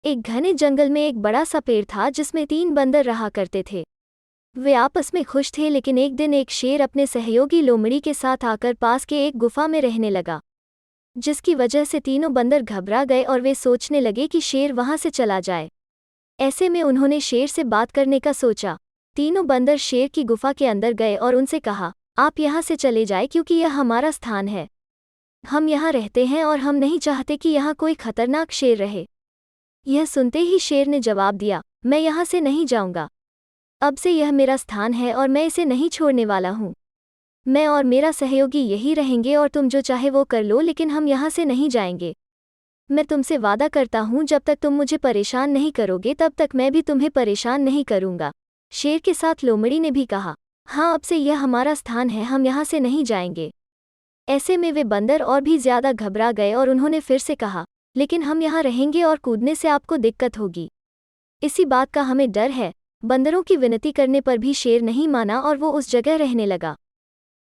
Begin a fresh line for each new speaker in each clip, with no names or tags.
एक घने जंगल में एक बड़ा सा पेड़ था जिसमें 3 बंदर रहा करते थे। वे आपस में खुश थे, लेकिन एक दिन एक शेर अपने सहयोगी लोमड़ी के साथ आकर पास के एक गुफा में रहने लगा, जिसकी वजह से तीनों बंदर घबरा गए और वे सोचने लगे कि शेर वहां से चला जाए। ऐसे में उन्होंने शेर से बात करने का सोचा। तीनों बंदर शेर की गुफा के अंदर गए और उनसे कहा, आप यहाँ से चले जाए क्योंकि यह हमारा स्थान है। हम यहाँ रहते हैं और हम नहीं चाहते कि यहाँ कोई खतरनाक शेर रहे। यह सुनते ही शेर ने जवाब दिया, मैं यहाँ से नहीं जाऊँगा। अब से यह मेरा स्थान है और मैं इसे नहीं छोड़ने वाला हूँ। मैं और मेरा सहयोगी यही रहेंगे और तुम जो चाहे वो कर लो, लेकिन हम यहाँ से नहीं जाएंगे। मैं तुमसे वादा करता हूँ, जब तक तुम मुझे परेशान नहीं करोगे तब तक मैं भी तुम्हें परेशान नहीं करूँगा। शेर के साथ लोमड़ी ने भी कहा, हाँ, अब से यह हमारा स्थान है, हम यहाँ से नहीं जाएंगे। ऐसे में वे बंदर और भी ज्यादा घबरा गए और उन्होंने फिर से कहा, लेकिन हम यहाँ रहेंगे और कूदने से आपको दिक्कत होगी। इसी बात का हमें डर है। बंदरों की विनती करने पर भी शेर नहीं माना और वो उस जगह रहने लगा।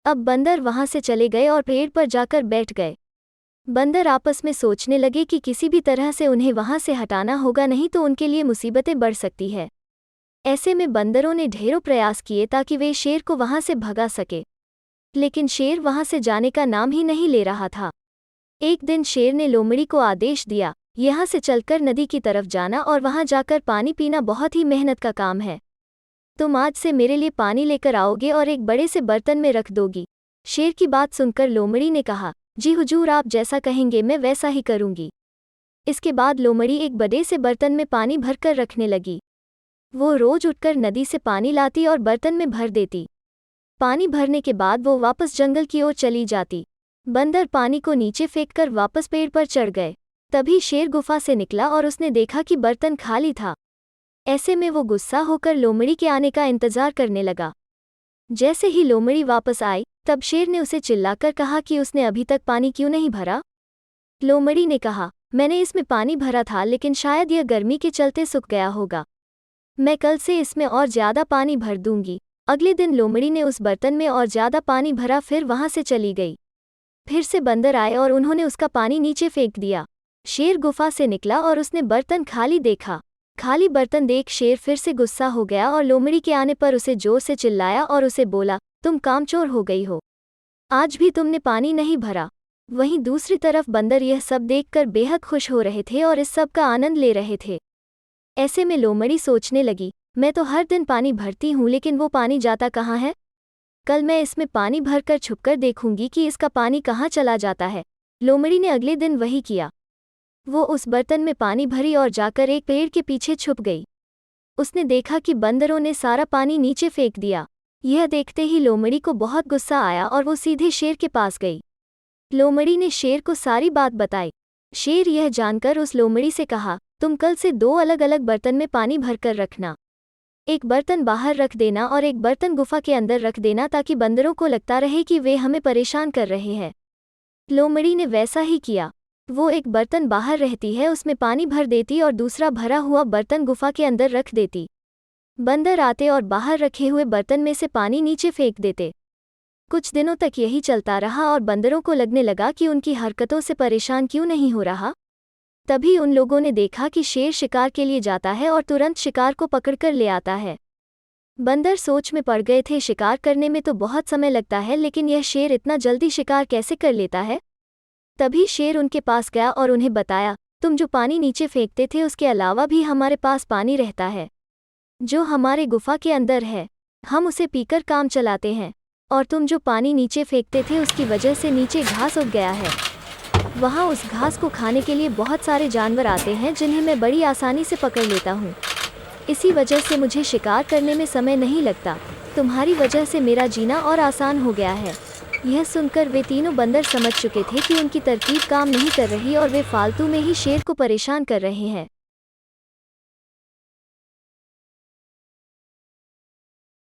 अब बंदर वहां से चले गए और पेड़ पर जाकर बैठ गए। बंदर आपस में सोचने लगे कि किसी भी तरह से उन्हें वहां से हटाना होगा, नहीं तो उनके लिए मुसीबतें बढ़ सकती है। ऐसे में बंदरों ने ढेरों प्रयास किए ताकि वे शेर को वहां से भगा सके, लेकिन शेर वहां से जाने का नाम ही नहीं ले रहा था। एक दिन शेर ने लोमड़ी को आदेश दिया, यहाँ से चलकर नदी की तरफ जाना और वहां जाकर पानी पीना बहुत ही मेहनत का काम है। तुम आज से मेरे लिए पानी लेकर आओगे और एक बड़े से बर्तन में रख दोगी। शेर की बात सुनकर लोमड़ी ने कहा, जी हुजूर, आप जैसा कहेंगे मैं वैसा ही करूंगी। इसके बाद लोमड़ी एक बड़े से बर्तन में पानी भरकर रखने लगी। वो रोज उठकर नदी से पानी लाती और बर्तन में भर देती। पानी भरने के बाद वो वापस जंगल की ओर चली जाती। बंदर पानी को नीचे फेंककर वापस पेड़ पर चढ़ गए। तभी शेर गुफा से निकला और उसने देखा कि बर्तन खाली था। ऐसे में वो गुस्सा होकर लोमड़ी के आने का इंतजार करने लगा। जैसे ही लोमड़ी वापस आई, तब शेर ने उसे चिल्लाकर कहा कि उसने अभी तक पानी क्यों नहीं भरा। लोमड़ी ने कहा, मैंने इसमें पानी भरा था, लेकिन शायद यह गर्मी के चलते सूख गया होगा। मैं कल से इसमें और ज्यादा पानी भर दूंगी। अगले दिन लोमड़ी ने उस बर्तन में और ज्यादा पानी भरा, फिर वहां से चली गई। फिर से बंदर आए और उन्होंने उसका पानी नीचे फेंक दिया। शेर गुफा से निकला और उसने बर्तन खाली देखा। खाली बर्तन देख शेर फिर से गुस्सा हो गया और लोमड़ी के आने पर उसे जोर से चिल्लाया और उसे बोला, तुम कामचोर हो गई हो, आज भी तुमने पानी नहीं भरा। वहीं दूसरी तरफ बंदर यह सब देखकर बेहद खुश हो रहे थे और इस सब का आनंद ले रहे थे। ऐसे में लोमड़ी सोचने लगी, मैं तो हर दिन पानी भरती हूँ, लेकिन वो पानी जाता कहाँ है। कल मैं इसमें पानी भरकर छुपकर देखूंगी कि इसका पानी कहाँ चला जाता है। लोमड़ी ने अगले दिन वही किया। वो उस बर्तन में पानी भरी और जाकर एक पेड़ के पीछे छुप गई। उसने देखा कि बंदरों ने सारा पानी नीचे फेंक दिया। यह देखते ही लोमड़ी को बहुत गुस्सा आया और वो सीधे शेर के पास गई। लोमड़ी ने शेर को सारी बात बताई। शेर यह जानकर उस लोमड़ी से कहा, तुम कल से 2 अलग अलग बर्तन में पानी भरकर रखना। एक बर्तन बाहर रख देना और एक बर्तन गुफा के अंदर रख देना, ताकि बंदरों को लगता रहे कि वे हमें परेशान कर रहे हैं। लोमड़ी ने वैसा ही किया। वो एक बर्तन बाहर रहती है, उसमें पानी भर देती और दूसरा भरा हुआ बर्तन गुफा के अंदर रख देती। बंदर आते और बाहर रखे हुए बर्तन में से पानी नीचे फेंक देते। कुछ दिनों तक यही चलता रहा और बंदरों को लगने लगा कि उनकी हरकतों से परेशान क्यों नहीं हो रहा। तभी उन लोगों ने देखा कि शेर शिकार के लिए जाता है और तुरंत शिकार को पकड़कर ले आता है। बंदर सोच में पड़ गए थे, शिकार करने में तो बहुत समय लगता है, लेकिन यह शेर इतना जल्दी शिकार कैसे कर लेता है। तभी शेर उनके पास गया और उन्हें बताया, तुम जो पानी नीचे फेंकते थे उसके अलावा भी हमारे पास पानी रहता है, जो हमारे गुफा के अंदर है। हम उसे पीकर काम चलाते हैं, और तुम जो पानी नीचे फेंकते थे उसकी वजह से नीचे घास उग गया है। वहाँ उस घास को खाने के लिए बहुत सारे जानवर आते हैं, जिन्हें मैं बड़ी आसानी से पकड़ लेता हूँ। इसी वजह से मुझे शिकार करने में समय नहीं लगता। तुम्हारी वजह से मेरा जीना और आसान हो गया है। यह सुनकर वे तीनों बंदर समझ चुके थे कि उनकी तरकीब काम नहीं कर रही और वे फालतू में ही शेर को परेशान कर रहे हैं।